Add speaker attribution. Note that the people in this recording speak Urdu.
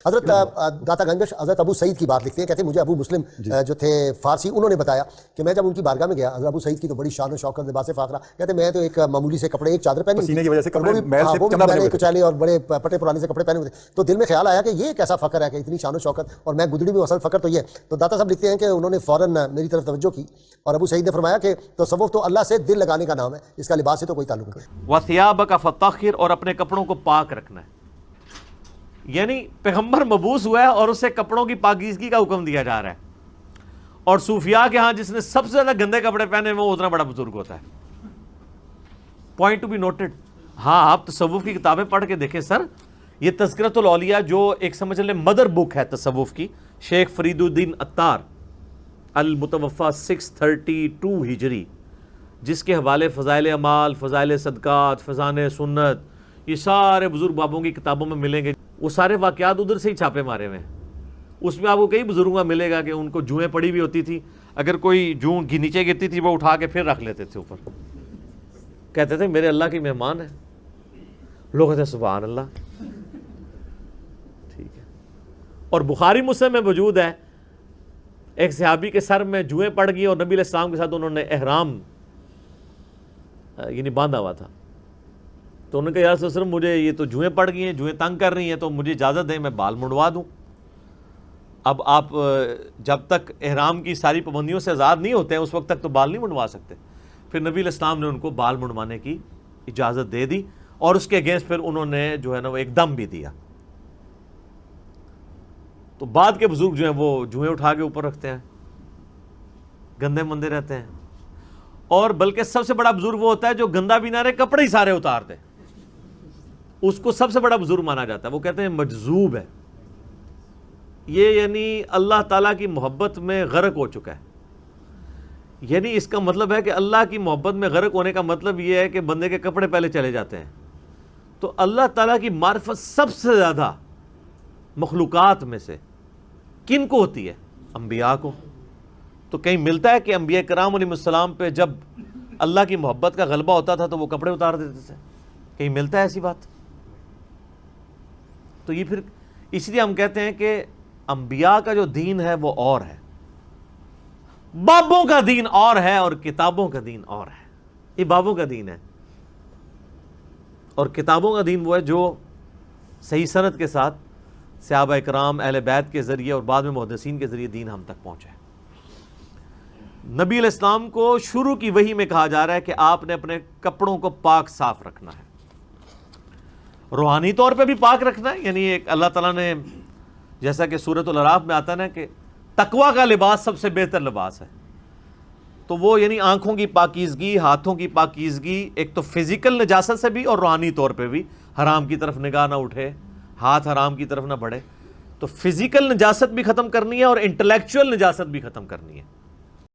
Speaker 1: حضرت داتا گنگش حضرت ابو سعید کی بات لکھتے ہیں، کہتے ہیں مجھے ابو مسلم جو تھے فارسی، انہوں نے بتایا کہ میں جب ان کی بارگاہ میں گیا، حضرت ابو سعید کی تو بڑی شان و شوکت، لباس فاخرہ، کہتے ہیں میں تو ایک معمولی سے کپڑے، ایک چادر پہنی
Speaker 2: پسینے کی وجہ سے کپڑے میل سے چمڑا بنے ہوئے تھے،
Speaker 1: کچالے اور بڑے پٹے پرانے سے کپڑے پہنے ہوئے تھے، تو دل میں خیال آیا کہ یہ کیسا فخر ہے کہ اتنی شان و شوکت، اور میں گدڑی میں اصل فخر تو یہ ہے۔ تو داتا صاحب لکھتے ہیں کہ انہوں نے فوراً میری طرف توجہ کی، اور ابو سعید نے فرمایا کہ تصوف تو اللہ سے دل لگانے کا نام ہے، اس کا لباس سے تو کوئی تعلق نہیں۔
Speaker 3: وَثِيَابَكَ فَطَّهِّرْ، اور اپنے کپڑوں کو پاک رکھنا ہے، یعنی پیغمبر مبعوث ہوا ہے اور اسے کپڑوں کی پاکیزگی کا حکم دیا جا رہا ہے، اور صوفیاء کے ہاں جس نے سب سے زیادہ گندے کپڑے پہنے وہ اتنا بڑا بزرگ ہوتا ہے۔ Point to be noted. ہاں آپ تصوف کی کتابیں پڑھ کے دیکھیں سر، یہ تذکرۃ الاولیاء جو ایک سمجھ لیں مدر بک ہے تصوف کی، شیخ فرید الدین عطار المتوفی 632 ہجری، جس کے حوالے فضائل اعمال، فضائل صدقات، فضائل سنت، یہ سارے بزرگ بابوں کی کتابوں میں ملیں گے۔ وہ سارے واقعات ادھر سے ہی چھاپے مارے ہوئے ہیں۔ اس میں آپ کو کئی بزرگوں کا ملے گا کہ ان کو جوئیں پڑی بھی ہوتی تھی، اگر کوئی جوں نیچے گرتی تھی وہ اٹھا کے پھر رکھ لیتے تھے اوپر، کہتے تھے میرے اللہ کی مہمان ہے، لوگ کہتے ہیں سبحان اللہ۔ ٹھیک ہے، اور بخاری مسلم میں موجود ہے ایک صحابی کے سر میں جوئیں پڑ گئی اور نبی علیہ السلام کے ساتھ انہوں نے احرام یعنی باندھا ہوا تھا، تو انہوں نے کہا یا رسول اللہ مجھے یہ تو جوئیں پڑ گئی ہیں، جوئیں تنگ کر رہی ہیں، تو مجھے اجازت دیں میں بال منڈوا دوں۔ اب آپ جب تک احرام کی ساری پابندیوں سے آزاد نہیں ہوتے ہیں اس وقت تک تو بال نہیں منڈوا سکتے۔ پھر نبی علیہ السلام نے ان کو بال منڈوانے کی اجازت دے دی، اور اس کے اگینسٹ پھر انہوں نے جو ہے نا وہ ایک دم بھی دیا۔ تو بعد کے بزرگ جو ہیں وہ جوئیں اٹھا کے اوپر رکھتے ہیں، گندے مندے رہتے ہیں، اور بلکہ سب سے بڑا بزرگ وہ ہوتا ہے جو گندا بھی نہ رہے، کپڑے ہی سارے اتار دے، اس کو سب سے بڑا بزرگ مانا جاتا ہے۔ وہ کہتے ہیں مجذوب ہے، یہ یعنی اللہ تعالیٰ کی محبت میں غرق ہو چکا ہے۔ یعنی اس کا مطلب ہے کہ اللہ کی محبت میں غرق ہونے کا مطلب یہ ہے کہ بندے کے کپڑے پہلے چلے جاتے ہیں۔ تو اللہ تعالیٰ کی معرفت سب سے زیادہ مخلوقات میں سے کن کو ہوتی ہے؟ انبیاء کو۔ تو کہیں ملتا ہے کہ انبیاء کرام علیہ السلام پہ جب اللہ کی محبت کا غلبہ ہوتا تھا تو وہ کپڑے اتار دیتے تھے؟ کہیں ملتا ہے ایسی بات؟ تو یہ پھر اس لیے ہم کہتے ہیں کہ انبیاء کا جو دین ہے وہ اور ہے، بابوں کا دین اور ہے، اور کتابوں کا دین اور ہے۔ یہ بابوں کا دین ہے، اور کتابوں کا دین وہ ہے جو صحیح سند کے ساتھ صحابہ کرام اہل بیت کے ذریعے اور بعد میں محدثین کے ذریعے دین ہم تک پہنچا ہے۔ نبی علیہ السلام کو شروع کی وحی میں کہا جا رہا ہے کہ آپ نے اپنے کپڑوں کو پاک صاف رکھنا ہے، روحانی طور پہ بھی پاک رکھنا ہے، یعنی ایک اللہ تعالیٰ نے جیسا کہ سورۃ الاعراف میں آتا ہے کہ تقویٰ کا لباس سب سے بہتر لباس ہے، تو وہ یعنی آنکھوں کی پاکیزگی، ہاتھوں کی پاکیزگی، ایک تو فزیکل نجاست سے بھی اور روحانی طور پہ بھی، حرام کی طرف نگاہ نہ اٹھے، ہاتھ حرام کی طرف نہ بڑھے، تو فزیکل نجاست بھی ختم کرنی ہے اور انٹلیکچوئل نجاست بھی ختم کرنی ہے۔